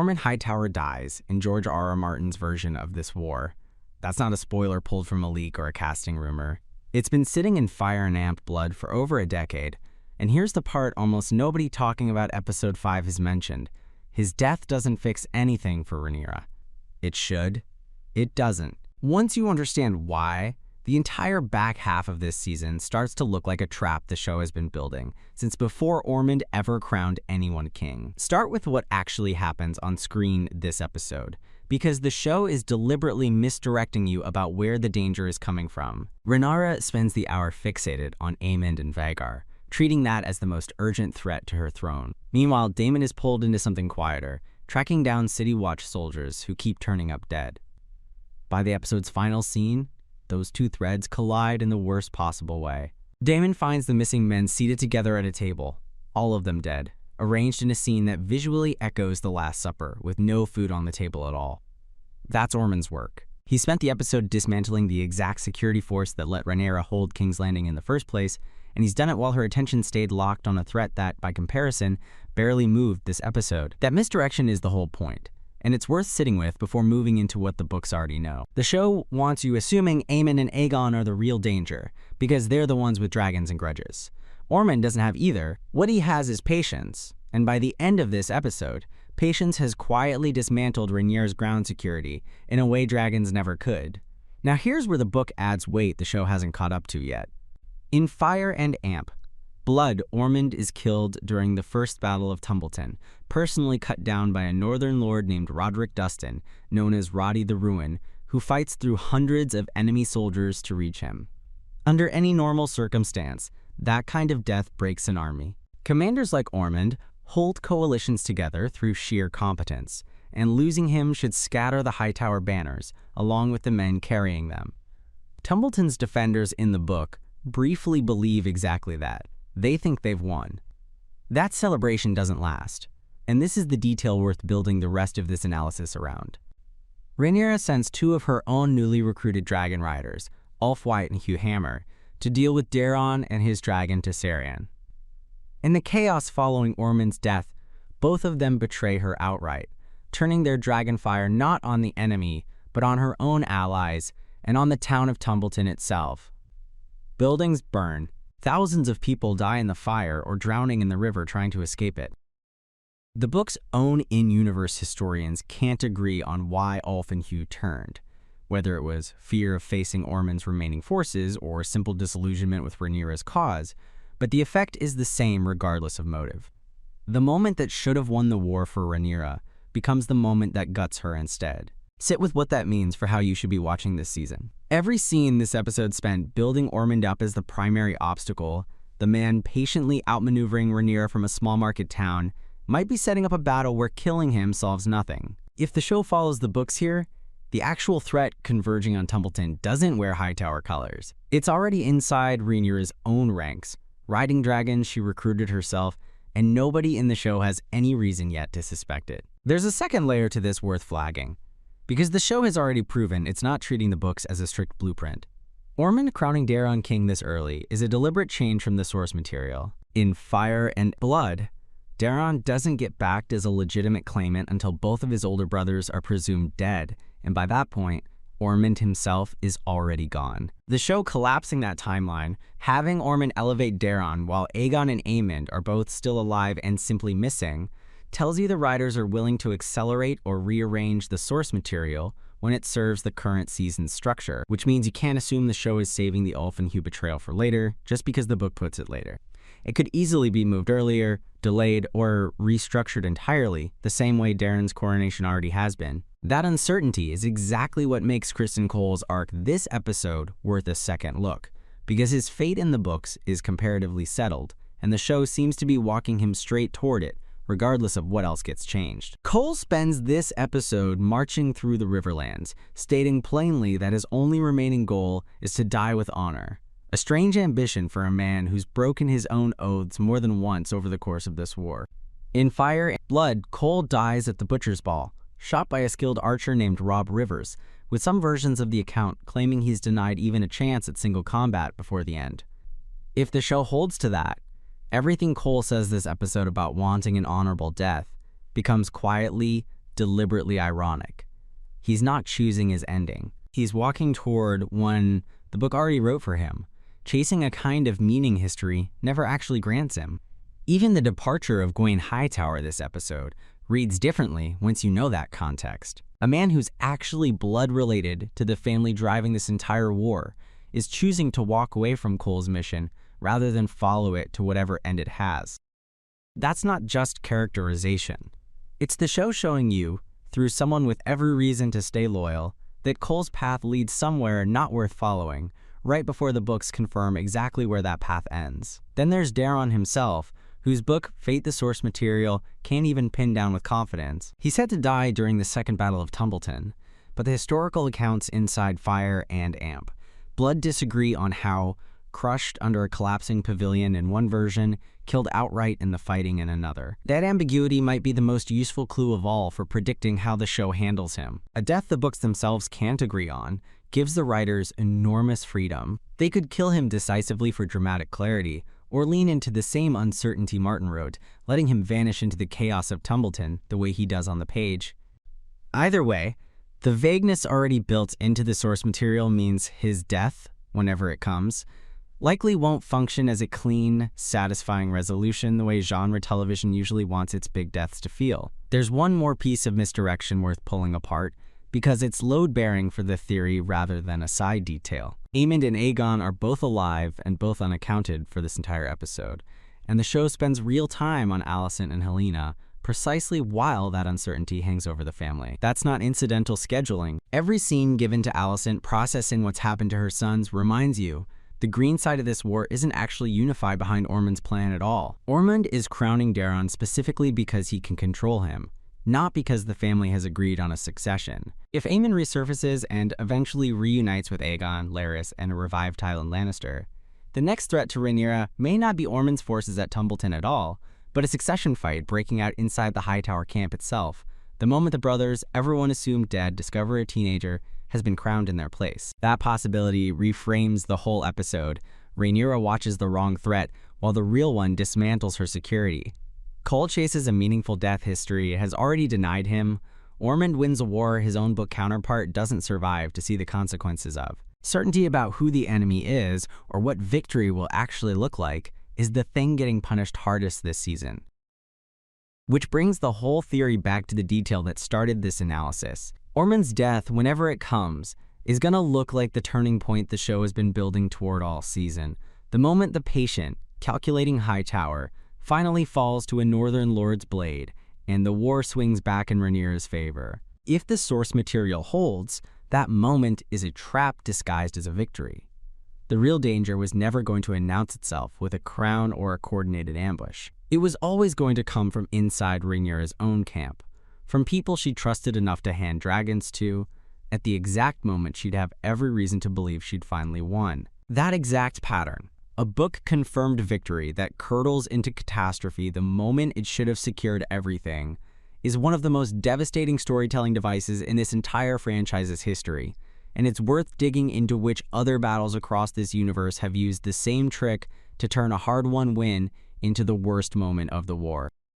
Ormund Hightower dies in George R.R. Martin's version of this war. That's not a spoiler pulled from a leak or a casting rumor. It's been sitting in Fire and Amp blood for over a decade, and here's the part almost nobody talking about Episode 5 has mentioned. His death doesn't fix anything for Rhaenyra. It should. It doesn't. Once you understand why, the entire back half of this season starts to look like a trap the show has been building since before Ormond ever crowned anyone king. Start with what actually happens on screen this episode, because the show is deliberately misdirecting you about where the danger is coming from. Rhaenyra spends the hour fixated on Aemond and Vhagar, treating that as the most urgent threat to her throne. Meanwhile, Daemon is pulled into something quieter, tracking down City Watch soldiers who keep turning up dead. By the episode's final scene, those two threads collide in the worst possible way. Daemon finds the missing men seated together at a table, all of them dead, arranged in a scene that visually echoes the Last Supper, with no food on the table at all. That's Ormond's work. He spent the episode dismantling the exact security force that let Rhaenyra hold King's Landing in the first place, and he's done it while her attention stayed locked on a threat that, by comparison, barely moved this episode. That misdirection is the whole point, and it's worth sitting with before moving into what the books already know. The show wants you assuming Aemon and Aegon are the real danger, because they're the ones with dragons and grudges. Ormond doesn't have either. What he has is patience, and by the end of this episode, patience has quietly dismantled Rhaenyra's ground security in a way dragons never could. Now here's where the book adds weight the show hasn't caught up to yet. In Fire and Amp blood, Ormond is killed during the First Battle of Tumbleton, personally cut down by a northern lord named Roderick Dustin, known as Roddy the Ruin, who fights through hundreds of enemy soldiers to reach him. Under any normal circumstance, that kind of death breaks an army. Commanders like Ormond hold coalitions together through sheer competence, and losing him should scatter the Hightower banners, along with the men carrying them. Tumbleton's defenders in the book briefly believe exactly that. They think they've won. That celebration doesn't last, and this is the detail worth building the rest of this analysis around. Rhaenyra sends two of her own newly recruited dragon riders, Ulf-White and Hugh Hammer, to deal with Daeron and his dragon Tessarion. In the chaos following Ormond's death, both of them betray her outright, turning their dragon fire not on the enemy, but on her own allies and on the town of Tumbleton itself. Buildings burn. Thousands of people die in the fire or drowning in the river trying to escape it. The book's own in-universe historians can't agree on why Ulf and Hugh turned, whether it was fear of facing Ormond's remaining forces or simple disillusionment with Rhaenyra's cause, but the effect is the same regardless of motive. The moment that should have won the war for Rhaenyra becomes the moment that guts her instead. Sit with what that means for how you should be watching this season. Every scene this episode spent building Ormond up as the primary obstacle, the man patiently outmaneuvering Rhaenyra from a small market town, might be setting up a battle where killing him solves nothing. If the show follows the books here, the actual threat converging on Tumbleton doesn't wear Hightower colors. It's already inside Rhaenyra's own ranks, riding dragons she recruited herself, and nobody in the show has any reason yet to suspect it. There's a second layer to this worth flagging, because the show has already proven it's not treating the books as a strict blueprint. Ormond crowning Daeron king this early is a deliberate change from the source material. In Fire and Blood, Daeron doesn't get backed as a legitimate claimant until both of his older brothers are presumed dead, and by that point, Ormond himself is already gone. The show collapsing that timeline, having Ormond elevate Daeron while Aegon and Aemond are both still alive and simply missing, tells you the writers are willing to accelerate or rearrange the source material when it serves the current season's structure, which means you can't assume the show is saving the Ulf and Hugh betrayal for later, just because the book puts it later. It could easily be moved earlier, delayed, or restructured entirely, the same way Daeron's coronation already has been. That uncertainty is exactly what makes Criston Cole's arc this episode worth a second look, because his fate in the books is comparatively settled, and the show seems to be walking him straight toward it, regardless of what else gets changed. Cole spends this episode marching through the Riverlands, stating plainly that his only remaining goal is to die with honor. A strange ambition for a man who's broken his own oaths more than once over the course of this war. In Fire and Blood, Cole dies at the Butcher's Ball, shot by a skilled archer named Rob Rivers, with some versions of the account claiming he's denied even a chance at single combat before the end. If the show holds to that, everything Cole says this episode about wanting an honorable death becomes quietly, deliberately ironic. He's not choosing his ending. He's walking toward one the book already wrote for him, chasing a kind of meaning history never actually grants him. Even the departure of Ormund Hightower this episode reads differently once you know that context. A man who's actually blood-related to the family driving this entire war is choosing to walk away from Cole's mission rather than follow it to whatever end it has. That's not just characterization. It's the show showing you, through someone with every reason to stay loyal, that Cole's path leads somewhere not worth following, right before the books confirm exactly where that path ends. Then there's Daeron himself, whose book, Fate the Source Material, can't even pin down with confidence. He's said to die during the Second Battle of Tumbleton, but the historical accounts inside Fire and Amp Blood disagree on how, crushed under a collapsing pavilion in one version, killed outright in the fighting in another. That ambiguity might be the most useful clue of all for predicting how the show handles him. A death the books themselves can't agree on gives the writers enormous freedom. They could kill him decisively for dramatic clarity, or lean into the same uncertainty Martin wrote, letting him vanish into the chaos of Tumbleton the way he does on the page. Either way, the vagueness already built into the source material means his death, whenever it comes, likely won't function as a clean, satisfying resolution the way genre television usually wants its big deaths to feel. There's one more piece of misdirection worth pulling apart, because it's load-bearing for the theory rather than a side detail. Aemond and Aegon are both alive and both unaccounted for this entire episode, and the show spends real time on Alicent and Helena, precisely while that uncertainty hangs over the family. That's not incidental scheduling. Every scene given to Alicent processing what's happened to her sons reminds you the green side of this war isn't actually unified behind Ormund's plan at all. Ormund is crowning Daeron specifically because he can control him, not because the family has agreed on a succession. If Aemond resurfaces and eventually reunites with Aegon, Larys, and a revived Tywin Lannister, the next threat to Rhaenyra may not be Ormund's forces at Tumbleton at all, but a succession fight breaking out inside the Hightower camp itself, the moment the brothers, everyone assumed dead, discover a teenager has been crowned in their place. That possibility reframes the whole episode. Rhaenyra watches the wrong threat, while the real one dismantles her security. Cole chases a meaningful death history has already denied him. Ormund wins a war his own book counterpart doesn't survive to see the consequences of. Certainty about who the enemy is, or what victory will actually look like, is the thing getting punished hardest this season. Which brings the whole theory back to the detail that started this analysis. Ormund's death, whenever it comes, is gonna look like the turning point the show has been building toward all season. The moment the patient, calculating Hightower, finally falls to a Northern Lord's blade, and the war swings back in Rhaenyra's favor. If the source material holds, that moment is a trap disguised as a victory. The real danger was never going to announce itself with a crown or a coordinated ambush. It was always going to come from inside Rhaenyra's own camp, from people she trusted enough to hand dragons to, at the exact moment she'd have every reason to believe she'd finally won. That exact pattern, a book-confirmed victory that curdles into catastrophe the moment it should have secured everything, is one of the most devastating storytelling devices in this entire franchise's history, and it's worth digging into which other battles across this universe have used the same trick to turn a hard-won win into the worst moment of the war.